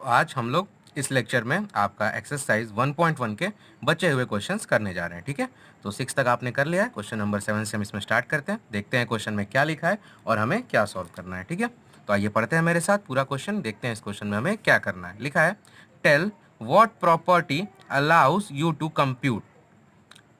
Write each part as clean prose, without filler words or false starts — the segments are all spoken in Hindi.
आज हम लोग इस लेक्चर में आपका एक्सरसाइज 1.1 के बचे हुए क्वेश्चंस करने जा रहे हैं। ठीक है, तो 6 तक आपने कर लिया है। क्वेश्चन नंबर 7 से हम इसमें स्टार्ट करते हैं, देखते हैं क्वेश्चन में क्या लिखा है और हमें क्या सॉल्व करना है। ठीक है, तो आइए पढ़ते हैं मेरे साथ पूरा क्वेश्चन, देखते हैं इस क्वेश्चन में हमें क्या करना है। लिखा है, tell what property allows you to compute.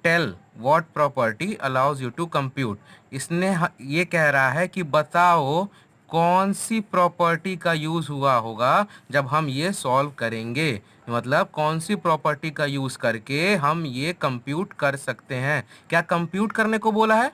Tell what property allows you to compute. इसने ये कह रहा है कि बताओ कौन सी प्रॉपर्टी का यूज हुआ होगा जब हम ये सॉल्व करेंगे। मतलब कौन सी प्रॉपर्टी का यूज करके हम ये कंप्यूट कर सकते हैं। क्या कंप्यूट करने को बोला है?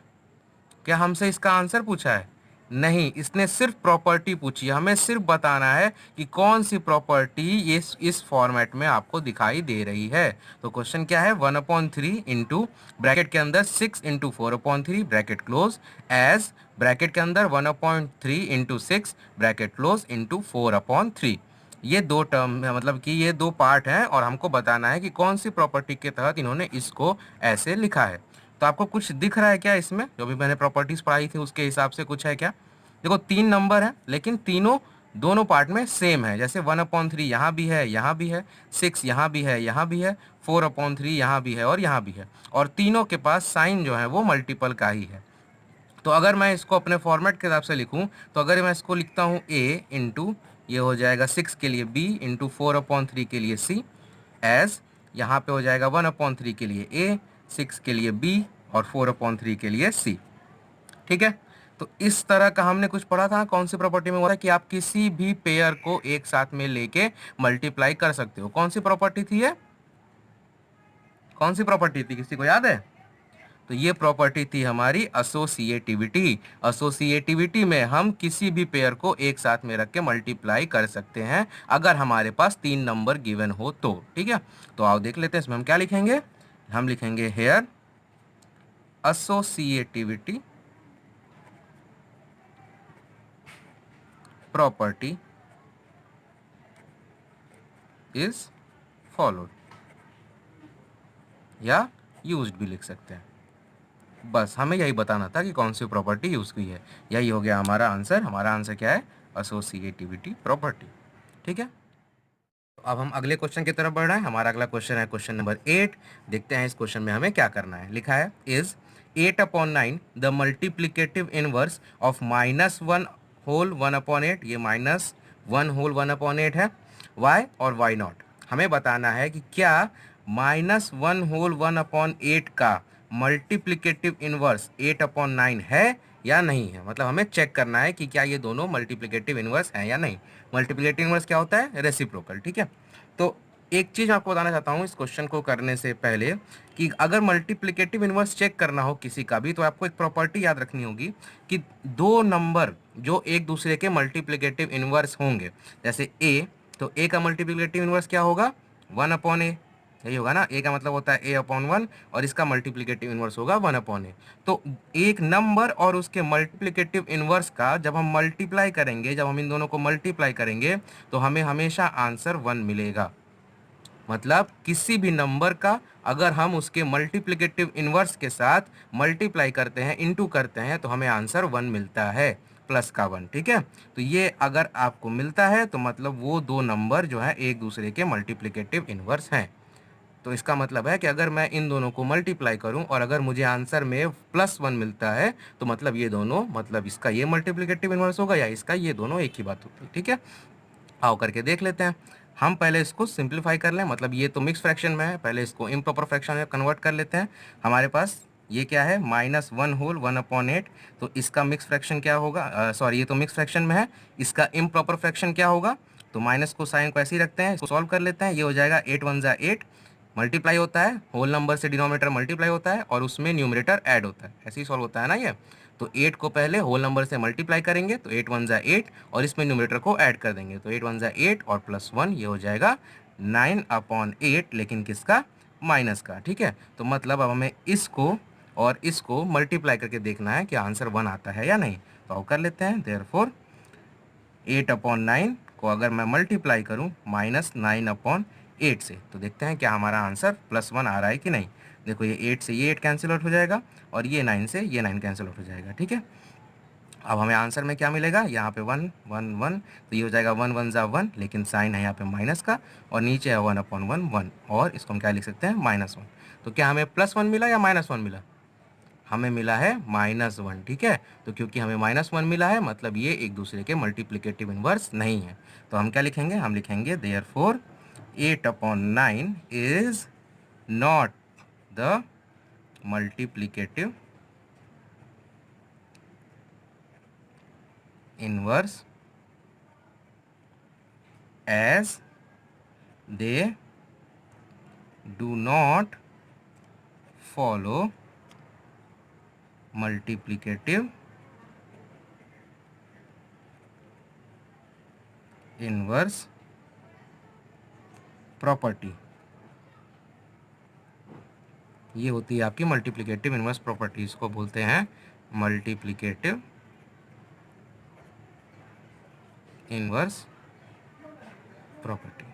क्या हमसे इसका आंसर पूछा है? नहीं, इसने सिर्फ प्रॉपर्टी पूछी है। हमें सिर्फ बताना है कि कौन सी प्रॉपर्टी इस फॉर्मेट में आपको दिखाई दे रही है। तो क्वेश्चन क्या है, 1/3 इंटू ब्रैकेट के अंदर 6 into 4/3 bracket close age bracket के अंदर 1/3 इंटू 6 ब्रैकेट क्लोज इंटू 4/3। ये दो टर्म है, मतलब कि ये दो पार्ट हैं और हमको बताना है कि कौन सी प्रॉपर्टी के तहत इन्होंने इसको ऐसे लिखा है। तो आपको कुछ दिख रहा है क्या इसमें? जो भी मैंने प्रॉपर्टीज पढ़ाई थी उसके हिसाब से कुछ है क्या? देखो 3 नंबर है लेकिन तीनों दोनों पार्ट में सेम है। जैसे 1/3 यहाँ भी है, यहाँ भी है, 6 यहाँ भी है, यहाँ भी है, 4/3 यहाँ भी है और यहाँ भी है, और तीनों के पास साइन जो है वो मल्टीपल का ही है। तो अगर मैं इसको अपने फॉर्मेट के हिसाब से लिखूं, तो अगर मैं इसको लिखता हूँ a इंटू, ये हो जाएगा 6 के लिए b इंटू 4/3 के लिए c एज, यहाँ पे हो जाएगा 1/3 के लिए a, 6 के लिए b और 4/3 के लिए c। ठीक है, तो इस तरह का हमने कुछ पढ़ा था। कौन सी प्रॉपर्टी में हो रहा है कि आप किसी भी पेयर को एक साथ में लेके मल्टीप्लाई कर सकते हो। कौन सी प्रॉपर्टी थी ये? कौन सी प्रॉपर्टी थी, किसी को याद है? तो ये प्रॉपर्टी थी हमारी एसोसिएटिविटी। एसोसिएटिविटी में हम किसी भी पेयर को एक साथ में रख के मल्टीप्लाई कर सकते हैं अगर हमारे पास 3 नंबर गिवन हो तो। ठीक है, तो आओ देख लेते हैं इसमें हम क्या लिखेंगे। हम लिखेंगे here associativity property is followed, या यूज्ड भी लिख सकते हैं। बस हमें यही बताना था कि कौन सी प्रॉपर्टी यूज की है। यही हो गया हमारा आंसर। हमारा आंसर क्या है? Associativity property. ठीक है, अब हम अगले क्वेश्चन की तरफ बढ़ रहे हैं। हमारा अगला क्वेश्चन है क्वेश्चन नंबर 8। देखते हैं इस क्वेश्चन में हमें क्या करना है। लिखा है, is 8/9 the multiplicative inverse of -1 whole 1/8। ये -1 होल 1/8 है। वाई और वाई नॉट। हमें बताना है कि क्या -1 होल 1/8 का मल्टीप्लिकेटिव इनवर्स 8/9 है या नहीं है। मतलब हमें चेक करना है कि क्या ये दोनों मल्टीप्लिकेटिव इनवर्स हैं या नहीं। मल्टीप्लिकेटिव इनवर्स क्या होता है? रेसिप्रोकल। ठीक है, तो एक चीज़ आपको बताना चाहता हूँ इस क्वेश्चन को करने से पहले, कि अगर मल्टीप्लिकेटिव इनवर्स चेक करना हो किसी का भी, तो आपको एक प्रॉपर्टी याद रखनी होगी कि दो नंबर जो एक दूसरे के मल्टीप्लिकेटिव इनवर्स होंगे, जैसे a, तो a का मल्टीप्लिकेटिव इनवर्स क्या होगा? 1/a। यही होगा ना, a का मतलब होता है a/1 और इसका मल्टीप्लिकेटिव इनवर्स होगा 1/a। तो एक नंबर और उसके मल्टीप्लिकेटिव इनवर्स का जब हम मल्टीप्लाई करेंगे, जब हम इन दोनों को मल्टीप्लाई करेंगे, तो हमें हमेशा आंसर 1 मिलेगा। मतलब किसी भी नंबर का अगर हम उसके मल्टीप्लिकेटिव इनवर्स के साथ मल्टीप्लाई करते हैं, इनटू करते हैं, तो हमें आंसर 1 मिलता है, प्लस का 1। ठीक है, तो ये अगर आपको मिलता है तो मतलब वो दो नंबर जो है एक दूसरे के मल्टीप्लिकेटिव इनवर्स हैं। तो इसका मतलब है कि अगर मैं इन दोनों को मल्टीप्लाई करूं और अगर मुझे आंसर में +1 मिलता है, तो मतलब ये दोनों, मतलब इसका ये मल्टीप्लिकेटिव इनवर्स होगा या इसका, ये दोनों एक ही बात होती है। ठीक है, आओ करके देख लेते हैं। हम पहले इसको सिंप्लीफाई कर लें, मतलब ये तो मिक्स फ्रैक्शन में है, पहले इसको इम्प्रॉपर फ्रैक्शन में कन्वर्ट कर लेते हैं। हमारे पास ये क्या है? -1 होल 1/8। तो इसका मिक्स फ्रैक्शन क्या होगा? सॉरी, ये तो मिक्स फ्रैक्शन में है, इसका इम्प्रॉपर फ्रैक्शन क्या होगा? तो माइनस को साइन को ऐसे ही रखते हैं, इसको सॉल्व कर लेते हैं। ये हो जाएगा 8 1 जा 8, मल्टीप्लाई होता है, होल नंबर से डिनोमिनेटर मल्टीप्लाई होता है और उसमें न्यूमरेटर ऐड होता है। ऐसे ही सॉल्व होता है ना ये। तो 8 को पहले होल नंबर से मल्टीप्लाई करेंगे तो 8 1 जा 8 और इसमें न्यूमरेटर को ऐड कर देंगे, तो 8 1 जा 8 और +1, ये हो जाएगा 9/8, लेकिन किसका? माइनस का। ठीक है, तो मतलब अब हमें इसको और इसको मल्टीप्लाई करके देखना है कि आंसर 1 आता है या नहीं। तो अब कर लेते हैं। देयरफॉर 8/9 को अगर मैं मल्टीप्लाई करूं -9/8 से, तो देखते हैं क्या हमारा आंसर +1 आ रहा है कि नहीं। देखो, ये 8 से ये 8 कैंसिल आउट हो जाएगा और ये 9 से ये 9 कैंसिल आउट हो जाएगा। ठीक है, अब हमें आंसर में क्या मिलेगा, यहाँ पे 1 1 1, तो ये हो जाएगा 1 1 जा 1, लेकिन साइन है यहाँ पे माइनस का, और नीचे है 1/1 1, और इसको हम क्या लिख सकते हैं -1। तो क्या हमें +1 मिला या -1 मिला, हमें मिला है -1, ठीक है। तो क्योंकि हमें -1 मिला है, मतलब ये एक दूसरे के मल्टीप्लिकेटिव इनवर्स नहीं है। तो हम क्या लिखेंगे, हम लिखेंगे therefore 8/9 is not the multiplicative inverse as they do not follow multiplicative inverse property. ये होती है आपकी मल्टीप्लिकेटिव इनवर्स प्रॉपर्टी, इसको बोलते हैं मल्टीप्लिकेटिव इनवर्स प्रॉपर्टी।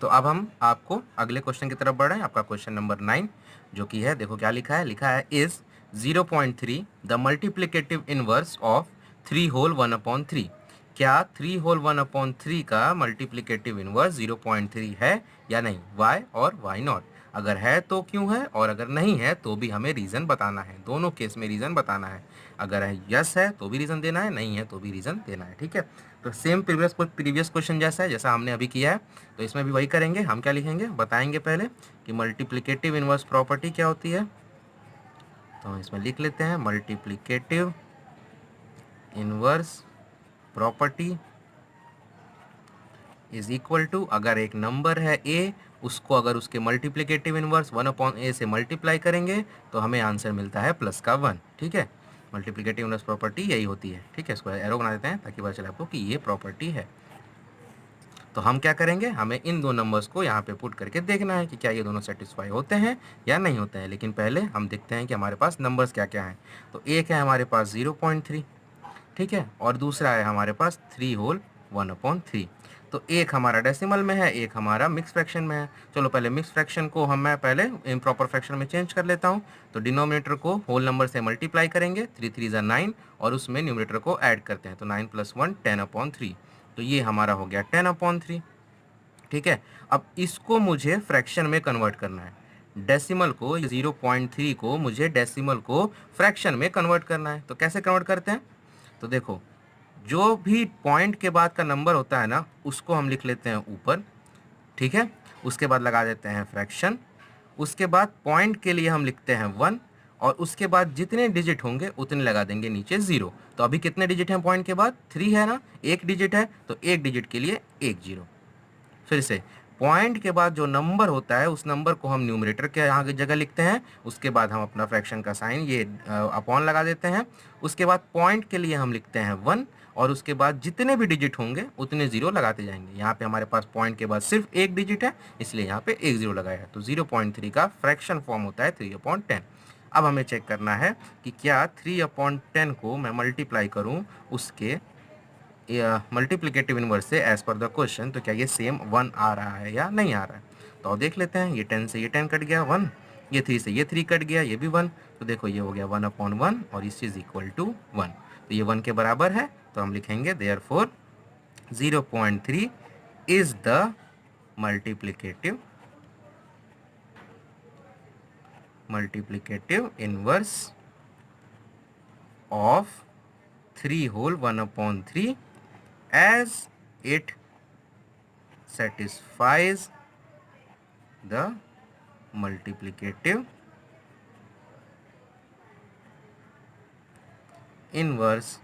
तो अब हम आपको अगले क्वेश्चन की तरफ बढ़ रहे हैं, आपका क्वेश्चन नंबर 9, जो कि है, देखो क्या लिखा है, लिखा है is 0.3 the multiplicative inverse of 3 whole 1/3। क्या 3 होल 1/3 का मल्टीप्लिकेटिव इनवर्स 0.3 है या नहीं, वाई और वाई नॉट। अगर है तो क्यों है, और अगर नहीं है तो भी हमें रीज़न बताना है, दोनों केस में रीज़न बताना है। अगर है यस है तो भी रीज़न देना है, नहीं है तो भी रीज़न देना है, ठीक है। तो सेम प्रीवियस क्वेश्चन जैसा है, जैसा हमने अभी किया है, तो इसमें भी वही करेंगे। हम क्या लिखेंगे, बताएंगे पहले कि मल्टीप्लिकेटिव इनवर्स प्रॉपर्टी क्या होती है। तो हम इसमें लिख लेते हैं multiplicative inverse property is equal to, अगर एक नंबर है a, उसको अगर उसके मल्टीप्लिकेटिव इनवर्स 1/a से मल्टीप्लाई करेंगे तो हमें आंसर मिलता है +1, ठीक है। मल्टीप्लिकेटिव इनवर्स प्रॉपर्टी यही होती है, ठीक है। इसको एरो बना देते हैं ताकि पता चले आपको कि ये प्रॉपर्टी है। तो हम क्या करेंगे, हमें इन दो नंबर्स को यहाँ पे पुट करके देखना है कि क्या ये दोनों सेटिस्फाई होते हैं या नहीं होते हैं। लेकिन पहले हम देखते हैं कि हमारे पास नंबर्स क्या क्या हैं। तो एक है हमारे पास 0.3, ठीक है, और दूसरा है हमारे पास 3 होल 1/3। तो एक हमारा डेसिमल में है, एक हमारा मिक्स फ्रैक्शन में है। चलो पहले मिक्स फ्रैक्शन को मैं पहले इम्प्रॉपर फ्रैक्शन में चेंज कर लेता हूँ। तो डिनोमिनेटर को होल नंबर से मल्टीप्लाई करेंगे, 3 3 जा 9, और उसमें न्यूमरेटर को ऐड करते हैं, तो 9 + 1 10/3। तो ये हमारा हो गया 10/3, ठीक है। अब इसको मुझे फ्रैक्शन में कन्वर्ट करना है, डेसिमल को 0.3 को मुझे डेसिमल को फ्रैक्शन में कन्वर्ट करना है। तो कैसे कन्वर्ट करते हैं, तो देखो जो भी पॉइंट के बाद का नंबर होता है ना, उसको हम लिख लेते हैं ऊपर, ठीक है। उसके बाद लगा देते हैं फ्रैक्शन, उसके बाद पॉइंट के लिए हम लिखते हैं 1, और उसके बाद जितने डिजिट होंगे उतने लगा देंगे नीचे 0। तो अभी कितने डिजिट हैं पॉइंट के बाद, 3 है ना, एक डिजिट है, तो एक डिजिट के लिए एक 0। फिर से पॉइंट के बाद जो नंबर होता है उस नंबर को हम न्यूमरेटर के यहाँ की जगह लिखते हैं, उसके बाद हम अपना फ्रैक्शन का साइन ये अपॉन लगा देते हैं। उसके बाद पॉइंट के लिए हम लिखते हैं 1, और उसके बाद जितने भी डिजिट होंगे उतने 0 लगाते जाएंगे। यहाँ पे हमारे पास पॉइंट के बाद सिर्फ एक डिजिट है, इसलिए यहाँ पे एक 0 लगाया है। तो 0.3 का फ्रैक्शन फॉर्म होता है 3/10। अब हमें चेक करना है कि क्या 3/10 को मैं मल्टीप्लाई करूँ उसके मल्टीप्लिकेटिव इनवर्स से एज पर द क्वेश्चन, तो क्या ये सेम 1 आ रहा है या नहीं आ रहा है। तो अब देख लेते हैं, ये 10 से ये 10 कट गया 1, ये 3 से ये 3 कट गया, ये भी 1। तो देखो ये हो गया 1/1, और इस चीज़ इक्वल टू 1, तो ये 1 के बराबर है। तो हम लिखेंगे therefore 0.3 is the multiplicative inverse of 3 whole 1/3 as it satisfies the multiplicative inverse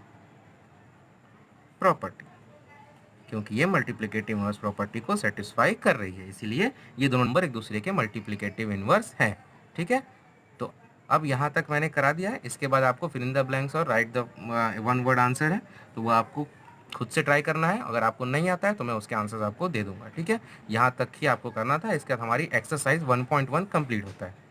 property. क्योंकि ये मल्टीप्लिकेटिव इनवर्स प्रॉपर्टी को सेटिस्फाई कर रही है, इसीलिए ये दोनों नंबर एक दूसरे के मल्टीप्लिकेटिव इनवर्स हैं, ठीक है। तो अब यहाँ तक मैंने करा दिया है। इसके बाद आपको फिल इन द ब्लैंक्स और राइट द 1 वर्ड आंसर है, तो वो आपको खुद से ट्राई करना है। अगर आपको नहीं आता है तो मैं उसके आंसर्स आपको दे दूंगा, ठीक है। यहाँ तक ही आपको करना था। इसके बाद हमारी एक्सरसाइज 1.1 कंप्लीट होता है।